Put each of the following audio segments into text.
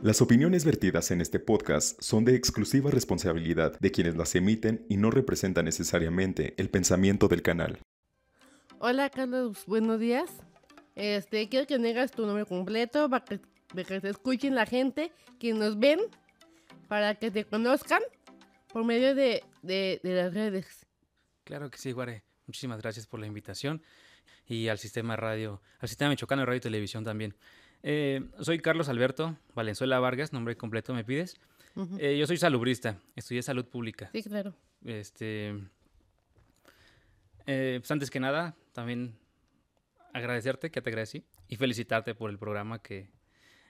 Las opiniones vertidas en este podcast son de exclusiva responsabilidad de quienes las emiten y no representan necesariamente el pensamiento del canal. Hola Carlos, buenos días. Quiero que me digas tu nombre completo para que te escuchen la gente que nos ven, para que te conozcan por medio de las redes. Claro que sí, Guare. Muchísimas gracias por la invitación y al Sistema Michoacano de Radio y Televisión también. Soy Carlos Alberto Valenzuela Vargas, nombre completo me pides. Ujú. Yo soy salubrista, estudié salud pública. Sí, claro. Este, pues antes que nada, también agradecerte, que te agradecí, y felicitarte por el programa que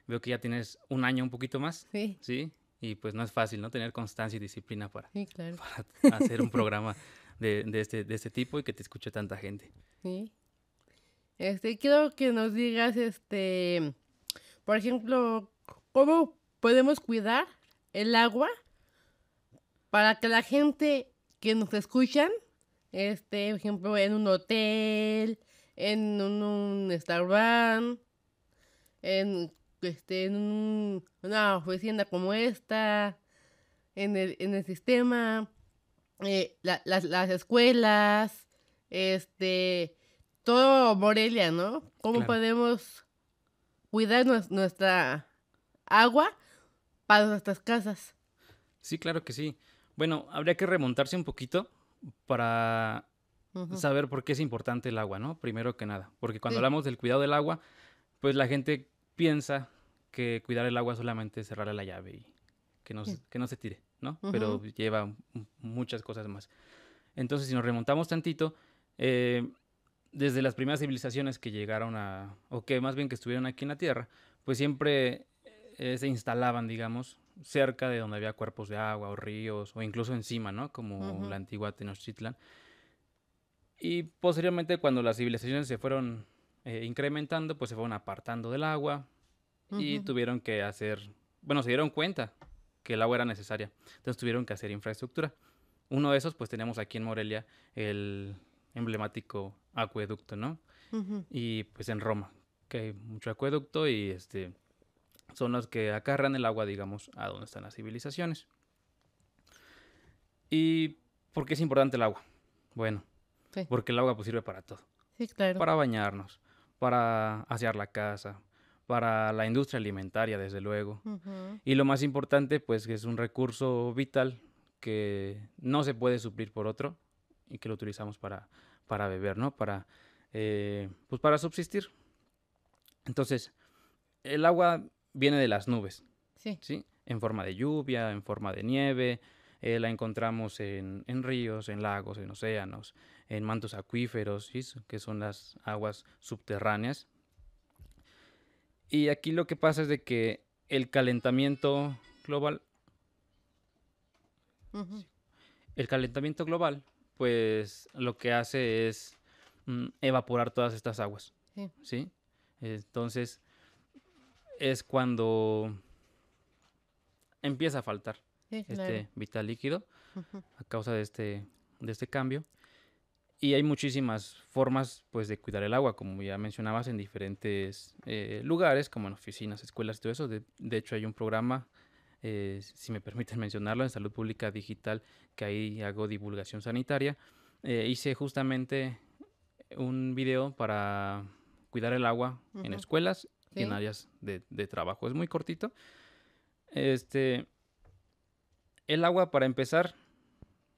veo que ya tienes un año, un poquito más, Sí, ¿sí? Y pues no es fácil, ¿no? Tener constancia y disciplina para sí, claro. hacer un programa de este tipo y que te escuche tanta gente. Sí. Quiero que nos digas, por ejemplo, cómo podemos cuidar el agua para que la gente que nos escuchan, por ejemplo, en un hotel, en un Starbucks, en una oficina como esta, en el sistema, las escuelas, todo Morelia, ¿no? ¿Cómo Claro. podemos cuidar nuestra agua para nuestras casas? Sí, claro que sí. Bueno, habría que remontarse un poquito para Ujú. saber por qué es importante el agua, ¿no? Primero que nada, porque cuando Sí, hablamos del cuidado del agua, pues la gente piensa que cuidar el agua solamente es cerrarle la llave y sí. que no se tire, ¿no? Ujú, Pero lleva muchas cosas más. Entonces, si nos remontamos tantito, eh, desde las primeras civilizaciones que llegaron o que más bien que estuvieron aquí en la Tierra, pues siempre se instalaban, digamos, cerca de donde había cuerpos de agua o ríos, o incluso encima, ¿no? Como ujú, la antigua Tenochtitlan. Y posteriormente, cuando las civilizaciones se fueron incrementando, pues se fueron apartando del agua y ujú. tuvieron que bueno, se dieron cuenta que el agua era necesaria. Entonces tuvieron que hacer infraestructura. Uno de esos, pues tenemos aquí en Morelia el emblemático acueducto, ¿no? Ujú. Y pues en Roma, que hay mucho acueducto y son los que acarran el agua, digamos, a donde están las civilizaciones. ¿Y por qué es importante el agua? Bueno, Sí, porque el agua pues sirve para todo. sí, claro. Para bañarnos, para asear la casa, para la industria alimentaria, desde luego. Ujú, Y lo más importante, pues que es un recurso vital que no se puede suplir por otro y que lo utilizamos para beber, ¿no? Pues para subsistir. Entonces, el agua viene de las nubes, sí. ¿sí? En forma de lluvia, en forma de nieve, la encontramos en ríos, en lagos, en océanos, en mantos acuíferos, ¿sí? Que son las aguas subterráneas. Y aquí lo que pasa es de que el calentamiento global, Ujú, el calentamiento global, pues lo que hace es evaporar todas estas aguas, sí, ¿sí? Entonces es cuando empieza a faltar sí, claro. este vital líquido Ujú, a causa de este cambio. Y hay muchísimas formas pues de cuidar el agua, como ya mencionabas, en diferentes lugares, como en oficinas, escuelas y todo eso. De hecho, hay un programa, si me permiten mencionarlo, en Salud Pública Digital, que ahí hago divulgación sanitaria. Hice justamente un video para cuidar el agua en ujú. escuelas y en Sí, áreas de trabajo. Es muy cortito. Este, el agua, para empezar,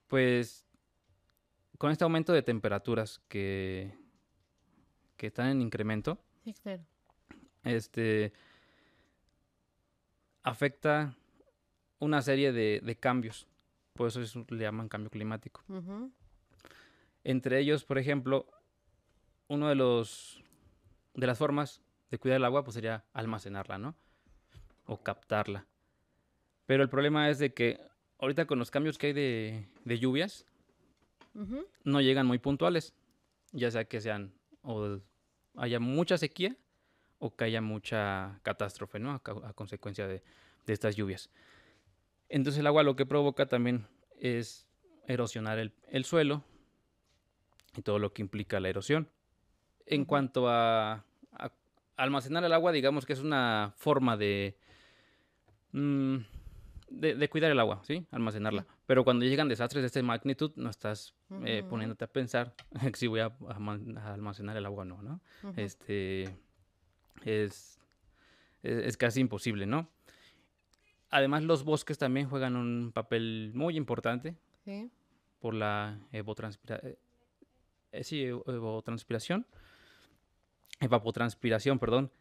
pues con este aumento de temperaturas que están en incremento, sí, claro. este, afecta una serie de cambios. Por eso le llaman cambio climático. Ujú, Entre ellos, por ejemplo, uno de las formas de cuidar el agua pues sería almacenarla, ¿no? O captarla. Pero el problema es de que ahorita con los cambios que hay de lluvias, ujú. no llegan muy puntuales. Ya sea que sean o haya mucha sequía o que haya mucha catástrofe, ¿no? A consecuencia de estas lluvias. Entonces el agua lo que provoca también es erosionar el suelo y todo lo que implica la erosión. En Ujú, cuanto a almacenar el agua, digamos que es una forma mm, de cuidar el agua, ¿sí? Almacenarla. Sí. Pero cuando llegan desastres de esta magnitud, no estás Ujú, poniéndote a pensar si voy a almacenar el agua o no, ¿no? ujú, Este, es, es casi imposible, ¿no? Además, los bosques también juegan un papel muy importante sí. por la evapotranspiración, perdón,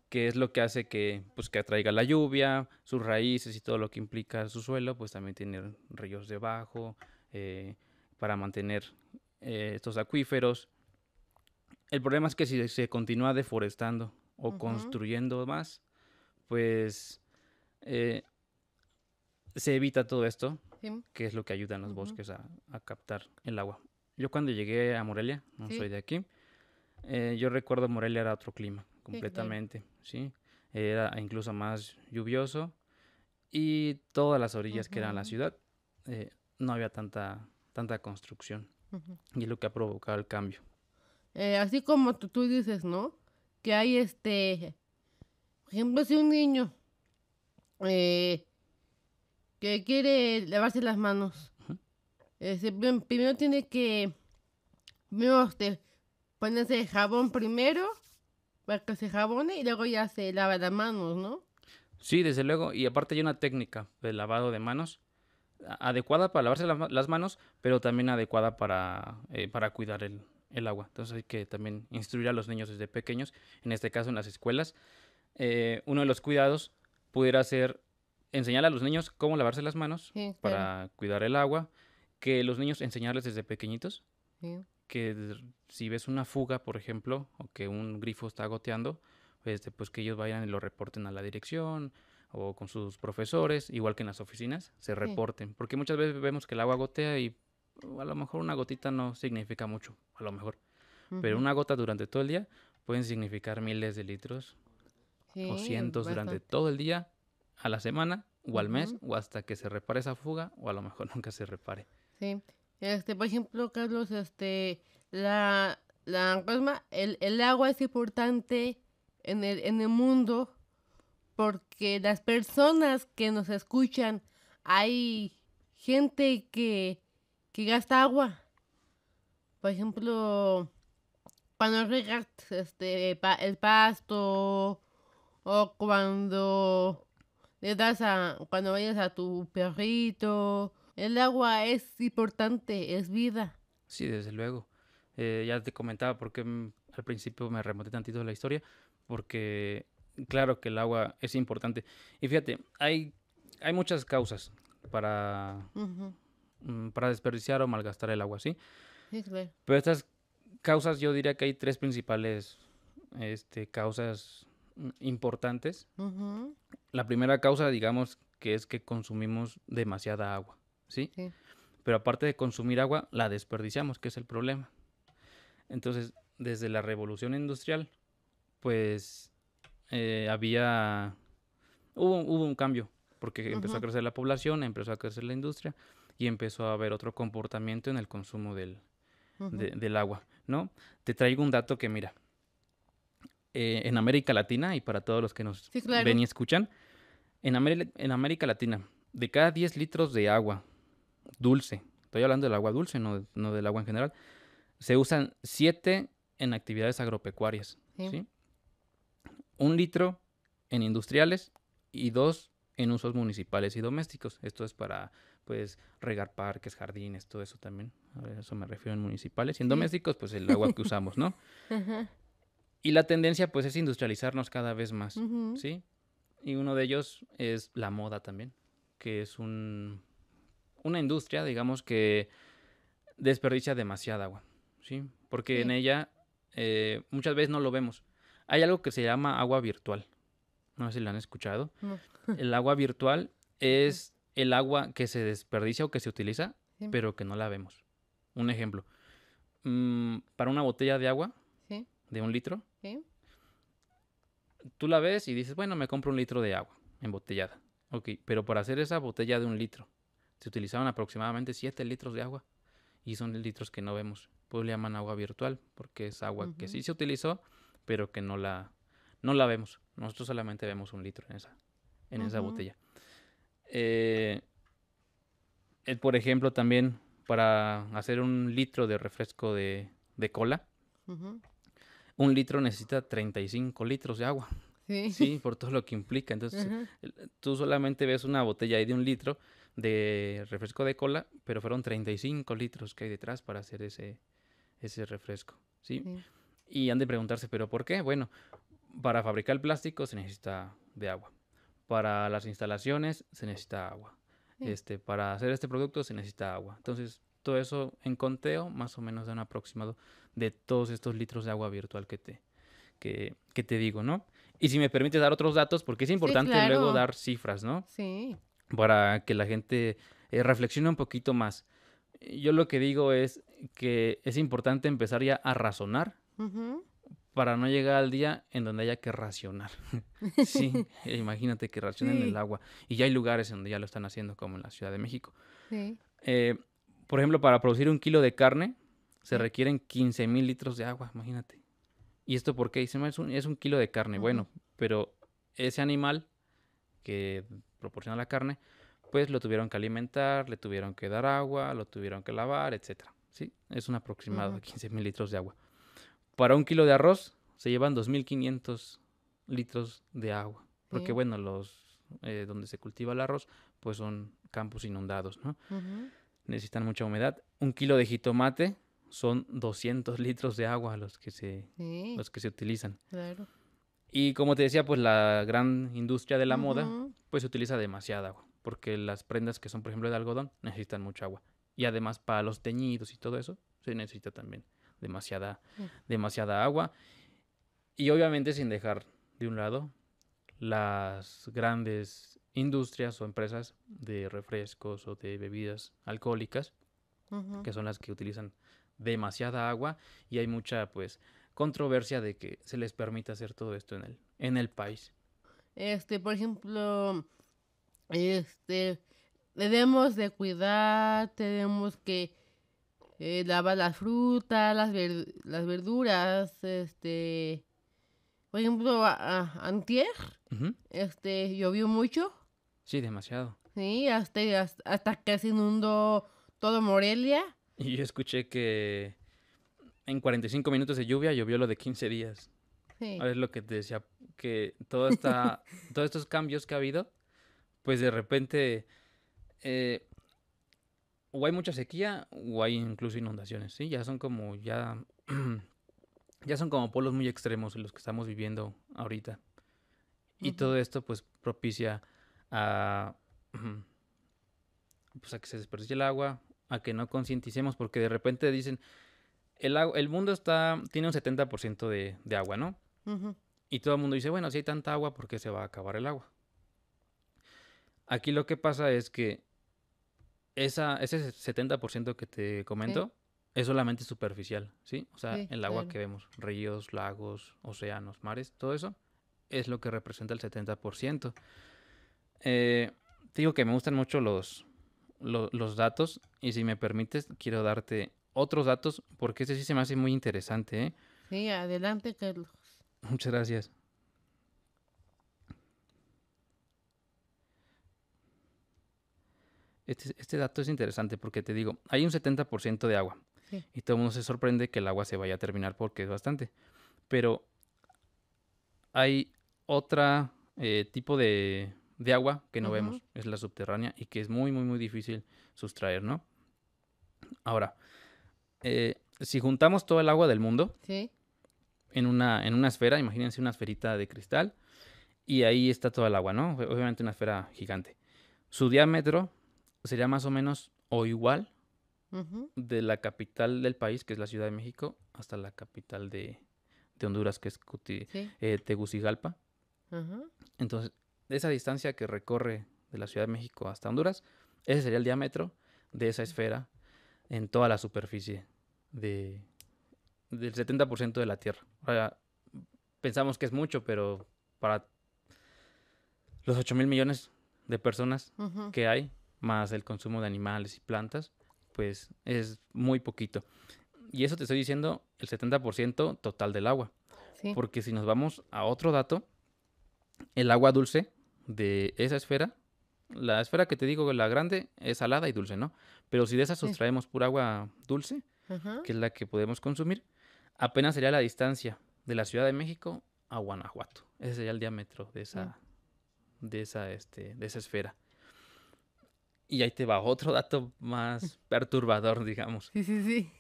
que es lo que hace que, pues, que atraiga la lluvia, sus raíces y todo lo que implica su suelo, pues también tiene ríos debajo eh, para mantener estos acuíferos. El problema es que si se continúa deforestando o Ujú, construyendo más, pues eh, se evita todo esto, sí. que es lo que ayudan los Ujú, bosques a captar el agua. Yo cuando llegué a Morelia, no soy sí. de aquí, yo recuerdo Morelia era otro clima, Sí, claro. completamente, ¿sí? Era incluso más lluvioso y todas las orillas que eran la Ujú, ciudad, no había tanta construcción ujú. y es lo que ha provocado el cambio. Así como tú dices, ¿no? Que hay por ejemplo, si un niño eh, que quiere lavarse las manos, Ujú. primero tiene que, primero ponerse jabón primero para que se jabone y luego ya se lava las manos, ¿no? Sí, desde luego, y aparte hay una técnica de lavado de manos adecuada para lavarse las manos, pero también adecuada para cuidar el agua. Entonces hay que también instruir a los niños desde pequeños, en este caso en las escuelas. Uno de los cuidados pudiera ser enseñar a los niños cómo lavarse las manos Sí, claro. para cuidar el agua, que los niños enseñarles desde pequeñitos, Sí. que si ves una fuga, por ejemplo, o que un grifo está goteando, pues que ellos vayan y lo reporten a la dirección o con sus profesores, igual que en las oficinas, se Sí. reporten, porque muchas veces vemos que el agua gotea y a lo mejor una gotita no significa mucho, a lo mejor, pero Ujú. una gota durante todo el día pueden significar miles de litros o Sí, cientos durante bastante. todo el día, a la semana o al mes Ujú, o hasta que se repare esa fuga o a lo mejor nunca se repare. sí. Por ejemplo, Carlos, ¿cómo se llama? El agua es importante en el mundo porque las personas que nos escuchan, hay gente que gasta agua. Por ejemplo, cuando regas el pasto o cuando vayas a tu perrito, el agua es importante, es vida. Sí, desde luego. Ya te comentaba porque al principio me remonté tantito de la historia, porque claro que el agua es importante. Y fíjate, hay muchas causas para, Ujú, para desperdiciar o malgastar el agua, ¿sí? sí, claro. Pero estas causas yo diría que hay tres principales causas importantes. Ujú, La primera causa, digamos, que es que consumimos demasiada agua, ¿sí? sí. Pero aparte de consumir agua, la desperdiciamos, que es el problema. Entonces, desde la revolución industrial, pues había, hubo un cambio, porque empezó a Ujú, crecer la población, empezó a crecer la industria y empezó a haber otro comportamiento en el consumo ujú. del agua, ¿no? Te traigo un dato que mira, en América Latina y para todos los que nos Sí, ven claro. y escuchan, en América Latina, de cada 10 litros de agua dulce, estoy hablando del agua dulce, no del agua en general, se usan 7 en actividades agropecuarias, Sí. ¿sí? 1 litro en industriales y 2 en usos municipales y domésticos. Esto es para, pues, regar parques, jardines, todo eso también. A eso me refiero en municipales. Y en Sí. domésticos, pues el agua que usamos, ¿no? Ajá. Y la tendencia, pues, es industrializarnos cada vez más, Ujú, ¿sí? Y uno de ellos es la moda también, que es una industria, digamos, que desperdicia demasiada agua, ¿sí? Porque en sí. ella muchas veces no lo vemos. Hay algo que se llama agua virtual. No sé si la han escuchado. No. El agua virtual Ujú, es el agua que se desperdicia o que se utiliza, sí. pero que no la vemos. Un ejemplo. Para una botella de agua Sí. de 1 litro, Sí. tú la ves y dices, bueno, me compro 1 litro de agua embotellada. Ok, pero para hacer esa botella de 1 litro, se utilizaban aproximadamente 7 litros de agua y son litros que no vemos. Pues le llaman agua virtual porque es agua que Ujú, sí se utilizó, pero que no la vemos. Nosotros solamente vemos 1 litro en esa. en esa Ujú. botella. Eh, por ejemplo, también para hacer un litro de refresco de cola, Ujú. un litro necesita 35 litros de agua. Sí. Sí, por todo lo que implica. Entonces, Ajá. tú solamente ves una botella ahí de un litro de refresco de cola, pero fueron 35 litros que hay detrás para hacer ese refresco. ¿Sí? Sí. Y han de preguntarse, ¿pero por qué? Bueno, para fabricar el plástico se necesita de agua. Para las instalaciones se necesita agua. Sí. Para hacer este producto se necesita agua. Entonces, todo eso en conteo más o menos da un aproximado de todos estos litros de agua virtual que te digo, ¿no? Y si me permite dar otros datos, porque es Sí, importante luego claro. dar cifras, ¿no? Sí. Para que la gente reflexione un poquito más. Yo lo que digo es que es importante empezar ya a razonar Ujú. para no llegar al día en donde haya que racionar. Sí, imagínate que racionen el Sí. agua. Y ya hay lugares en donde ya lo están haciendo, como en la Ciudad de México. Sí. Eh, por ejemplo, para producir 1 kilo de carne se Sí. requieren 15,000 litros de agua, imagínate. ¿Y esto por qué? Dicen, es un kilo de carne. Ujú. Bueno, pero ese animal que proporciona la carne, pues lo tuvieron que alimentar, le tuvieron que dar agua, lo tuvieron que lavar, etcétera. Sí, es un aproximado Ujú. de 15,000 litros de agua. Para 1 kilo de arroz se llevan 2,500 litros de agua. Porque Sí. bueno, donde se cultiva el arroz, pues son campos inundados, ¿no? Ujú. Necesitan mucha humedad. 1 kilo de jitomate son 200 litros de agua Sí. los que se utilizan. Claro. Y como te decía, pues la gran industria de la moda, Ujú. pues se utiliza demasiada agua. Porque las prendas que son, por ejemplo, de algodón, necesitan mucha agua. Y además para los teñidos y todo eso, se necesita también demasiada, Sí. demasiada agua. Y obviamente sin dejar de un lado las grandes industrias o empresas de refrescos o de bebidas alcohólicas, Ujú. que son las que utilizan demasiada agua y hay mucha pues controversia de que se les permita hacer todo esto en el país. Por ejemplo, debemos de cuidar, tenemos que lavar las frutas, las verduras, por ejemplo, antier, Ujú. llovió mucho, Sí, demasiado. sí, hasta que se inundó todo Morelia, Y yo escuché que en 45 minutos de lluvia llovió lo de 15 días. sí, Es lo que te decía, que todos estos cambios que ha habido, pues de repente eh, o hay mucha sequía o hay incluso inundaciones, ¿sí? Ya son como polos muy extremos en los que estamos viviendo ahorita. Y ujú, todo esto pues propicia a, pues, a que se desperdicie el agua, a que no concienticemos, porque de repente dicen, el mundo tiene un 70% de agua, ¿no? ujú, Y todo el mundo dice, bueno, si hay tanta agua, ¿por qué se va a acabar el agua? Aquí lo que pasa es que ese 70% que te sí, comento es solamente superficial, ¿sí? O sea, sí, el agua claro, que vemos, ríos, lagos, océanos, mares, todo eso es lo que representa el 70%. Eh, Te digo que me gustan mucho los datos y si me permites, quiero darte otros datos porque este sí se me hace muy interesante, ¿eh? sí, adelante, Carlos, Muchas gracias. Este dato es interesante porque te digo, hay un 70% de agua sí, y todo el mundo se sorprende que el agua se vaya a terminar porque es bastante. Pero hay otra tipo de agua que no ujú, vemos, es la subterránea y que es muy, muy, muy difícil sustraer, ¿no? Ahora, si juntamos todo el agua del mundo sí, en una esfera, imagínense una esferita de cristal, y ahí está toda el agua, ¿no? Obviamente una esfera gigante. Su diámetro sería más o menos o igual ujú, de la capital del país, que es la Ciudad de México, hasta la capital de Honduras, que es sí, Tegucigalpa. ajá, Entonces, de esa distancia que recorre de la Ciudad de México hasta Honduras, ese sería el diámetro de esa esfera en toda la superficie de, del 70% de la Tierra. Ahora, pensamos que es mucho, pero para los 8,000 millones de personas ujú, que hay, más el consumo de animales y plantas, pues es muy poquito. Y eso te estoy diciendo el 70% total del agua. sí, Porque si nos vamos a otro dato, el agua dulce de esa esfera, la esfera que te digo, la grande, es salada y dulce, ¿no? Pero si de esa Sí. sustraemos pura agua dulce, Ajá. que es la que podemos consumir, apenas sería la distancia de la Ciudad de México a Guanajuato. Ese sería el diámetro de esa esfera. Y ahí te va otro dato más perturbador, digamos, Sí, sí, sí.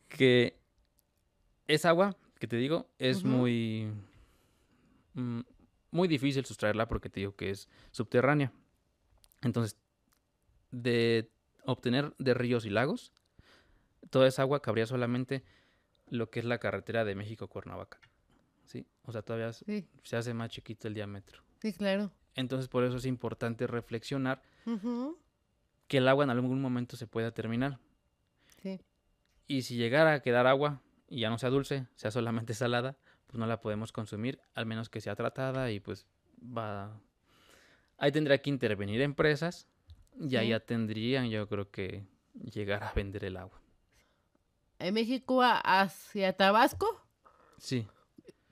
que esa agua que te digo es Ujú. muy difícil sustraerla porque te digo que es subterránea. Entonces, de obtener de ríos y lagos, toda esa agua cabría solamente lo que es la carretera de México-Cuernavaca. ¿Sí? O sea, todavía Sí, se hace más chiquito el diámetro. sí, claro. Entonces, por eso es importante reflexionar Ujú. que el agua en algún momento se pueda terminar. Sí. Y si llegara a quedar agua y ya no sea dulce, sea solamente salada, pues no la podemos consumir, al menos que sea tratada y pues va... Ahí tendría que intervenir empresas y ahí Sí. ya tendrían, yo creo que, llegar a vender el agua. En México hacia Tabasco, Sí,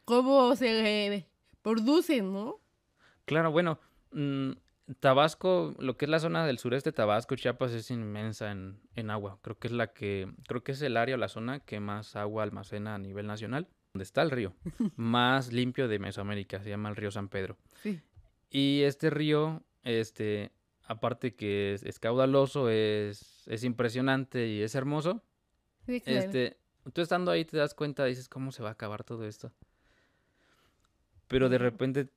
¿cómo se producen, no? claro, bueno, Tabasco, lo que es la zona del sureste de Tabasco, Chiapas, es inmensa en agua. Creo que es el área o la zona que más agua almacena a nivel nacional. Donde está el río más limpio de Mesoamérica, se llama el río San Pedro. Sí. Y este río, aparte que es caudaloso, es impresionante y es hermoso. Sí, claro. Tú estando ahí te das cuenta, dices, ¿cómo se va a acabar todo esto? Pero de Sí. repente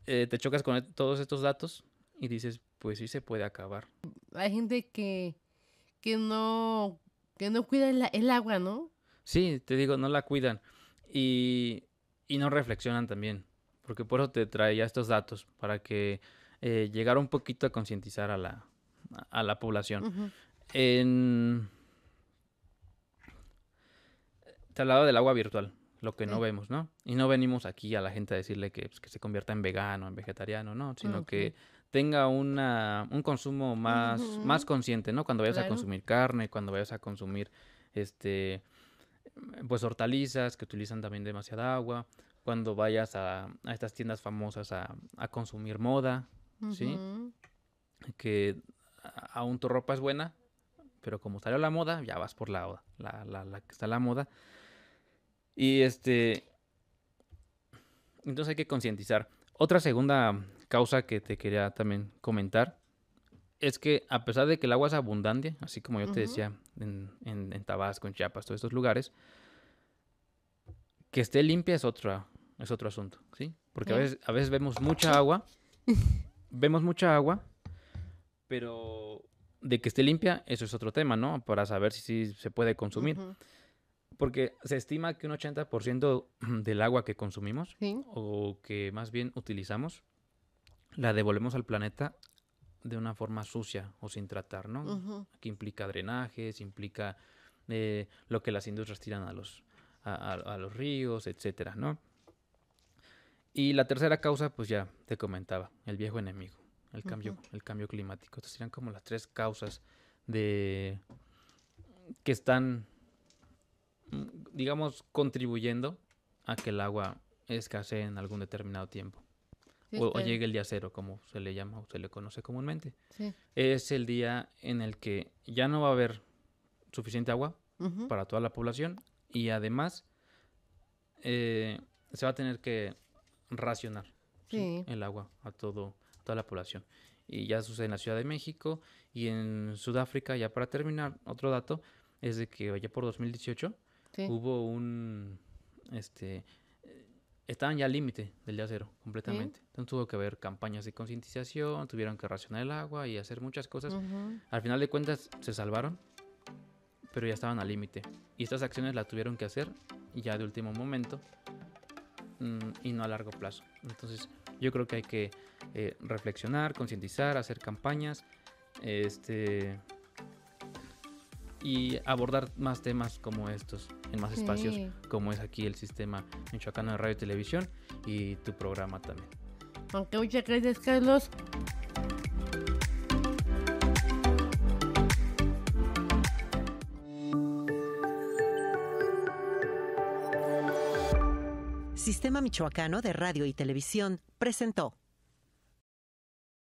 te chocas con todos estos datos y dices, pues sí se puede acabar. Hay gente que no, que no cuida el agua, ¿no? Sí, te digo, no la cuidan y no reflexionan también, porque por eso te traía estos datos, para que llegara un poquito a concientizar a la población. Ujú. Te hablaba del agua virtual, lo que no Sí. vemos, ¿no? Y no venimos aquí a la gente a decirle que, pues, que se convierta en vegano, en vegetariano, ¿no? Sino Ok. que tenga un consumo más Ujú. consciente, ¿no? Cuando vayas a Claro. consumir carne, cuando vayas a consumir, pues hortalizas que utilizan también demasiada agua, cuando vayas a estas tiendas famosas a consumir moda, ¿sí? Ujú. Que aún tu ropa es buena, pero como salió la moda, ya vas por la que está la moda. Y entonces hay que concientizar. Otra segunda causa que te quería también comentar es que a pesar de que el agua es abundante, así como yo te Ujú. decía en Tabasco, en Chiapas, todos estos lugares, que esté limpia es otro asunto, ¿sí? Porque Sí. a veces vemos mucha agua, pero de que esté limpia, eso es otro tema, ¿no? Para saber si se puede consumir. Ujú. Porque se estima que un 80% del agua que consumimos, Sí. o que más bien utilizamos, la devolvemos al planeta de una forma sucia o sin tratar, ¿no? Ujú. Que implica drenajes, implica lo que las industrias tiran a los ríos, etcétera, ¿no? Y la tercera causa, pues ya te comentaba, el viejo enemigo, Ujú. el cambio climático. Estas serían como las tres causas de que están, digamos, contribuyendo a que el agua escasee en algún determinado tiempo. Sí, O claro. llegue el día cero, como se le llama o se le conoce comúnmente. Sí. Es el día en el que ya no va a haber suficiente agua Ujú. para toda la población y además se va a tener que racionar, ¿sí? Sí. El agua a toda la población. Y ya sucede en la Ciudad de México y en Sudáfrica. Ya para terminar, otro dato es de que ya por 2018 Sí. hubo estaban ya al límite del día cero completamente. Entonces tuvo que haber campañas de concientización, tuvieron que racionar el agua y hacer muchas cosas. Ujú. Al final de cuentas se salvaron, pero ya estaban al límite. Y estas acciones las tuvieron que hacer ya de último momento y no a largo plazo. Entonces yo creo que hay que reflexionar, concientizar, hacer campañas, y abordar más temas como estos en más espacios, Sí. como es aquí el Sistema Michoacano de Radio y Televisión y tu programa también. Aunque muchas gracias, Carlos. Sistema Michoacano de Radio y Televisión presentó